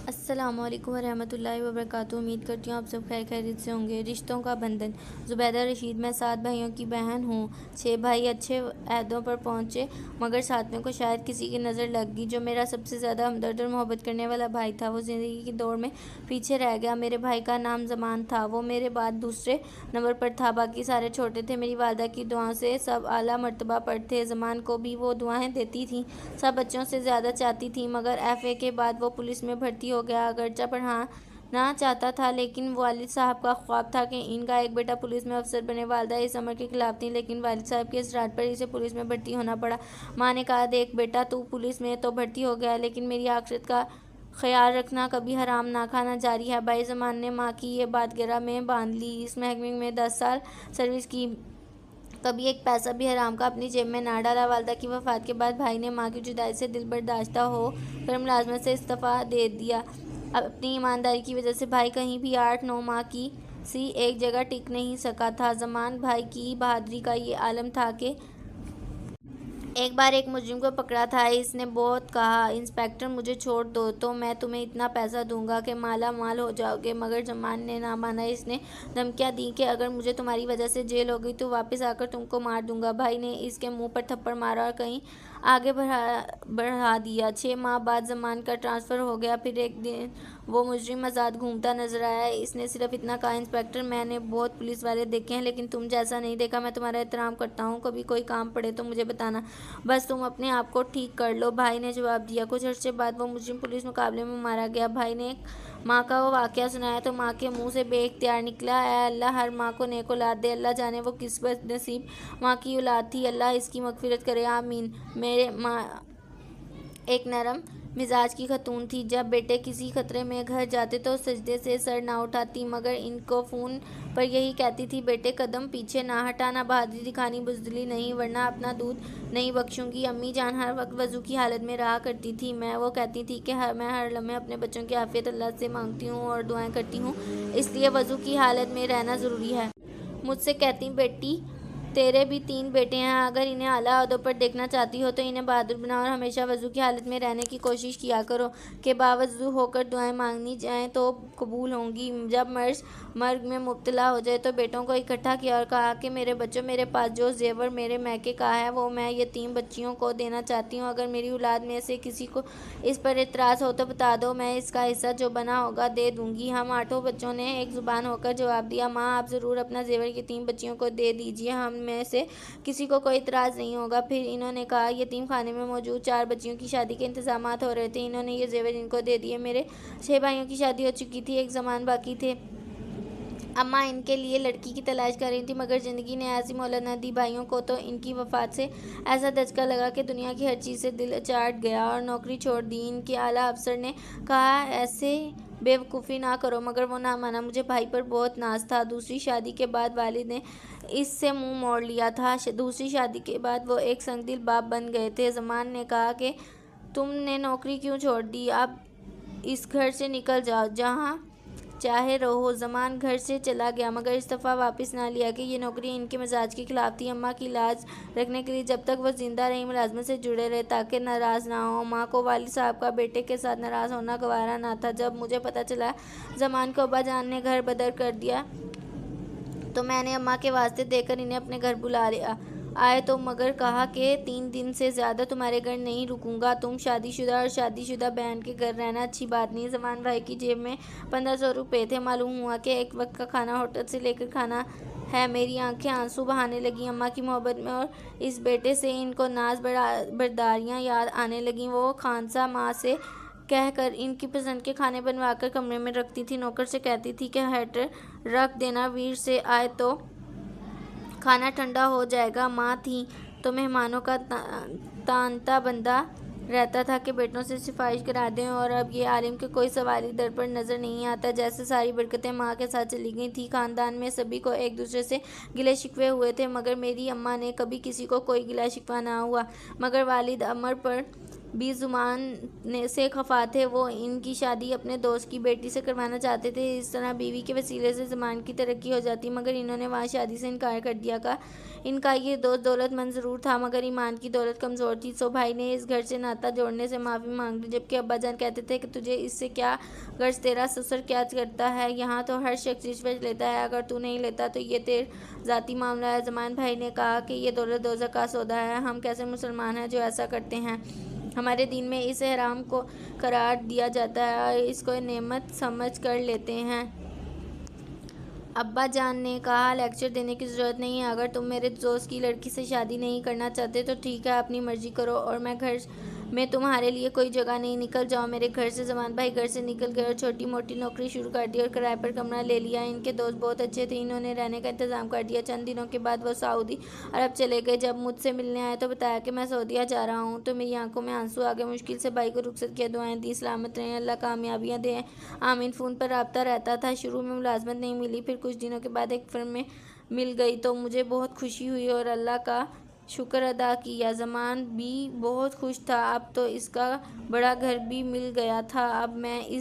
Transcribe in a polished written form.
السلام علیکم ورحمۃ اللہ وبرکاتہ۔ امید کرتی ہوں آپ سب خیر خیریت سے ہوں گے۔ رشتوں کا بندھن۔ زبیدہ رشید۔ میں 7 بھائیوں کی بہن ہوں۔ 6 بھائی اچھے عہدوں پر پہنچے مگر 7ویں کو شاید کسی کی نظر لگ گئی۔ جو میرا سب سے زیادہ ہمدرد اور محبت کرنے والا بھائی تھا وہ زندگی کی دوڑ میں پیچھے رہ گیا۔ میرے بھائی کا نام زمان تھا۔ وہ میرے بعد دوسرے نمبر پر تھا، باقی سارے چھوٹے تھے۔ میری والدہ کی دعاؤں سے سب اعلیٰ مرتبہ پر تھے۔ زمان کو بھی وہ دعائیں دیتی تھیں، سب بچوں سے زیادہ چاہتی تھی، مگر FA کے بعد وہ پولیس میں بھرتی ہو گیا۔ اگرچہ پڑھانا چاہتا تھا لیکن والد صاحب کا خواب تھا کہ ان کا ایک بیٹا پولیس میں افسر بنے۔ والدہ اس امر کے خلاف تھیں لیکن والد صاحب کے اصرار پر اسے پولیس میں بھرتی ہونا پڑا۔ ماں نے کہا، دیکھ بیٹا، تو پولیس میں تو بھرتی ہو گیا لیکن میری آخرت کا خیال رکھنا، کبھی حرام نہ کھانا جاری ہے۔ بھائی زمان نے ماں کی یہ بات گرہ میں باندھ لی۔ اس محکمے میں 10 سال سروس کی، کبھی ایک پیسہ بھی حرام کا اپنی جیب میں نہ ڈالا۔ والدہ کی وفات کے بعد بھائی نے ماں کی جدائی سے دل برداشتہ ہو کر ملازمت سے استعفیٰ دے دیا۔ اپنی ایمانداری کی وجہ سے بھائی کہیں بھی 8-9 ماہ کی سی ایک جگہ ٹک نہیں سکا تھا۔ زمان بھائی کی بہادری کا یہ عالم تھا کہ ایک بار ایک مجرم کو پکڑا تھا۔ اس نے بہت کہا، انسپکٹر مجھے چھوڑ دو تو میں تمہیں اتنا پیسہ دوں گا کہ مالا مال ہو جاؤ گے، مگر زمان نے نہ مانا۔ اس نے دھمکیاں دیں کہ اگر مجھے تمہاری وجہ سے جیل ہو گئی تو واپس آ کر تم کو مار دوں گا۔ بھائی نے اس کے منہ پر تھپڑ مارا اور کہیں آگے بڑھا دیا۔ 6 ماہ بعد زمان کا ٹرانسفر ہو گیا۔ پھر ایک دن وہ مجرم آزاد گھومتا نظر آیا۔ اس نے صرف اتنا کہا، انسپکٹر، میں نے بہت پولیس والے دیکھے ہیں لیکن تم جیسا نہیں دیکھا۔ میں تمہارا احترام کرتا ہوں، کبھی کوئی کام پڑے تو مجھے بتانا، بس تم اپنے آپ کو ٹھیک کر لو۔ بھائی نے جواب دیا۔ کچھ عرصے بعد وہ مجرم پولیس مقابلے میں مارا گیا۔ بھائی نے ایک ماں کا وہ واقعہ سنایا تو ماں کے منہ سے بے اختیار نکلا، اے اللہ، ہر ماں کو نیک اولاد دے۔ اللہ جانے وہ کس بد نصیب ماں کی اولاد تھی، اللہ اس کی مغفرت کرے، آمین۔ میرے ماں ایک نرم مزاج کی خاتون تھی۔ جب بیٹے کسی خطرے میں گھر جاتے تو سجدے سے سر نہ اٹھاتی، مگر ان کو فون پر یہی کہتی تھی، بیٹے قدم پیچھے نہ ہٹانا، بہادری دکھانی، بزدلی نہیں، ورنہ اپنا دودھ نہیں بخشوں گی۔ امی جان ہر وقت وضو کی حالت میں رہا کرتی تھی۔ وہ کہتی تھی کہ میں ہر لمحے اپنے بچوں کی عافیت اللہ سے مانگتی ہوں اور دعائیں کرتی ہوں، اس لیے وضو کی حالت میں رہنا ضروری ہے۔ مجھ سے کہتی، بیٹی تیرے بھی 3 بیٹے ہیں، اگر انہیں اعلیٰ عہدوں پر دیکھنا چاہتی ہو تو انہیں بہادر بناؤ اور ہمیشہ وضو کی حالت میں رہنے کی کوشش کیا کرو کہ باوضو ہو کر دعائیں مانگی جائیں تو قبول ہوں گی۔ جب مرگ میں مبتلا ہو جائے تو بیٹوں کو اکٹھا کیا اور کہا کہ میرے بچوں، میرے پاس جو زیور میرے میکے کا ہے وہ میں یتیم بچیوں کو دینا چاہتی ہوں، اگر میری اولاد میں سے کسی کو اس پر اعتراض ہو تو بتا دو، میں اس کا حصہ جو بنا ہوگا دے دوں گی۔ ہم 8 بچوں نے ایک زبان ہو کر جواب دیا، ماں آپ ضرور اپنا زیور یتیم بچیوں کو دے دیجیے، ہم میں سے کسی کو کوئی اعتراض نہیں ہوگا۔ پھر انہوں نے کہا، یتیم خانے میں موجود 4 بچیوں کی شادی کے انتظامات ہو رہے تھے، انہوں نے یہ زیور ان کو دے دیے۔ میرے 6 بھائیوں کی شادی ہو چکی تھی، ایک زمان باقی تھے۔ اماں ان کے لیے لڑکی کی تلاش کر رہی تھیں مگر زندگی نے ایسی مہلت نہ دی۔ بھائیوں کو تو ان کی وفات سے ایسا دھچکا لگا کہ دنیا کی ہر چیز سے دل چاٹ گیا اور نوکری چھوڑ دی۔ ان کے اعلیٰ افسر نے کہا، ایسے بے وقوفی نہ کرو، مگر وہ نہ مانا۔ مجھے بھائی پر بہت ناز تھا۔ دوسری شادی کے بعد والد نے اس سے منہ موڑ لیا تھا۔ دوسری شادی کے بعد وہ ایک سنگ دل باپ بن گئے تھے۔ زمان نے کہا کہ تم نے نوکری کیوں چھوڑ دی، اب اس گھر سے نکل جاؤ، جہاں چاہے رہو۔ زمان گھر سے چلا گیا مگر استعفیٰ واپس نہ لیا کہ یہ نوکری ان کے مزاج کے خلاف تھی۔ اماں کی لاج رکھنے کے لیے جب تک وہ زندہ رہی ملازمت سے جڑے رہے تاکہ ناراض نہ ہوں۔ ماں کو والد صاحب کا بیٹے کے ساتھ ناراض ہونا گوارا نہ تھا۔ جب مجھے پتہ چلا زمان کو ابا جان نے گھر بدر کر دیا تو میں نے اماں کے واسطے دے کر انہیں اپنے گھر بلا آئے تو مگر کہا کہ 3 دن سے زیادہ تمہارے گھر نہیں رکوں گا، تم شادی شدہ اور شادی شدہ بہن کے گھر رہنا اچھی بات نہیں۔ زمان بھائی کی جیب میں 1500 روپے تھے۔ معلوم ہوا کہ ایک وقت کا کھانا ہوٹل سے لے کر کھانا ہے۔ میری آنکھیں آنسو بہانے لگیں۔ اماں کی محبت میں اور اس بیٹے سے ان کو ناز برداریاں یاد آنے لگیں۔ وہ خانسا ماں سے کہہ کر ان کی پسند کے کھانے بنوا کر کمرے میں رکھتی تھی، نوکر سے کہتی تھی کہ ہیٹر رکھ دینا، ویر سے آئے تو کھانا ٹھنڈا ہو جائے گا۔ ماں تھیں تو مہمانوں کا تانتا بندھا رہتا تھا کہ بیٹوں سے سفارش کرا دیں، اور اب یہ عالم کہ کوئی سواری در پر نظر نہیں آتا۔ جیسے ساری برکتیں ماں کے ساتھ چلی گئی تھیں۔ خاندان میں سبھی کو ایک دوسرے سے گلے شکوے ہوئے تھے مگر میری اماں نے کبھی کسی کو کوئی گلہ شکوہ نہ ہوا، مگر والد امر پر بھی زمان سے خفا تھے۔ وہ ان کی شادی اپنے دوست کی بیٹی سے کروانا چاہتے تھے، اس طرح بیوی کے وسیلے سے زمان کی ترقی ہو جاتی، مگر انہوں نے وہاں شادی سے انکار کر دیا۔ ان کا یہ دوست دولت مند ضرور تھا مگر ایمان کی دولت کمزور تھی، سو بھائی نے اس گھر سے ناتا جوڑنے سے معافی مانگ لی، جبکہ ابا جان کہتے تھے کہ تجھے اس سے کیا غرض، تیرا سسر کیا کرتا ہے یہاں، تو ہر شخص رشوت لیتا ہے، اگر تو نہیں لیتا تو یہ تیرا ذاتی معاملہ ہے۔ زمان بھائی نے کہا کہ یہ دولت دوزخ کا سودا ہے، ہم کیسے مسلمان ہیں جو ایسا کرتے ہیں؟ ہمارے دین میں اسے حرام کو قرار دیا جاتا ہے اور اس کو نعمت سمجھ کر لیتے ہیں۔ ابا جان نے کہا لیکچر دینے کی ضرورت نہیں ہے، اگر تم میرے دوست کی لڑکی سے شادی نہیں کرنا چاہتے تو ٹھیک ہے، اپنی مرضی کرو، اور میں گھر میں تمہارے لیے کوئی جگہ نہیں، نکل جاؤ میرے گھر سے۔ زمان بھائی گھر سے نکل گئے اور چھوٹی موٹی نوکری شروع کر دی اور کرائے پر کمرہ لے لیا۔ ان کے دوست بہت اچھے تھے، انہوں نے رہنے کا انتظام کر دیا۔ چند دنوں کے بعد وہ سعودی عرب چلے گئے۔ جب مجھ سے ملنے آئے تو بتایا کہ میں سعودیہ جا رہا ہوں تو میری آنکھوں میں آنسو آ گئے۔ مشکل سے بھائی کو رخصت کیا، دعائیں دیں سلامت رہیں، اللہ کامیابیاں دے، آمین۔ فون پر رابطہ رہتا تھا، شروع میں ملازمت نہیں ملی، پھر کچھ دنوں کے بعد ایک فرم میں مل گئی تو مجھے بہت خوشی ہوئی اور اللہ کا شکر ادا کیا۔ زمان بھی بہت خوش تھا، اب تو اس کا بڑا گھر بھی مل گیا تھا، اب میں اس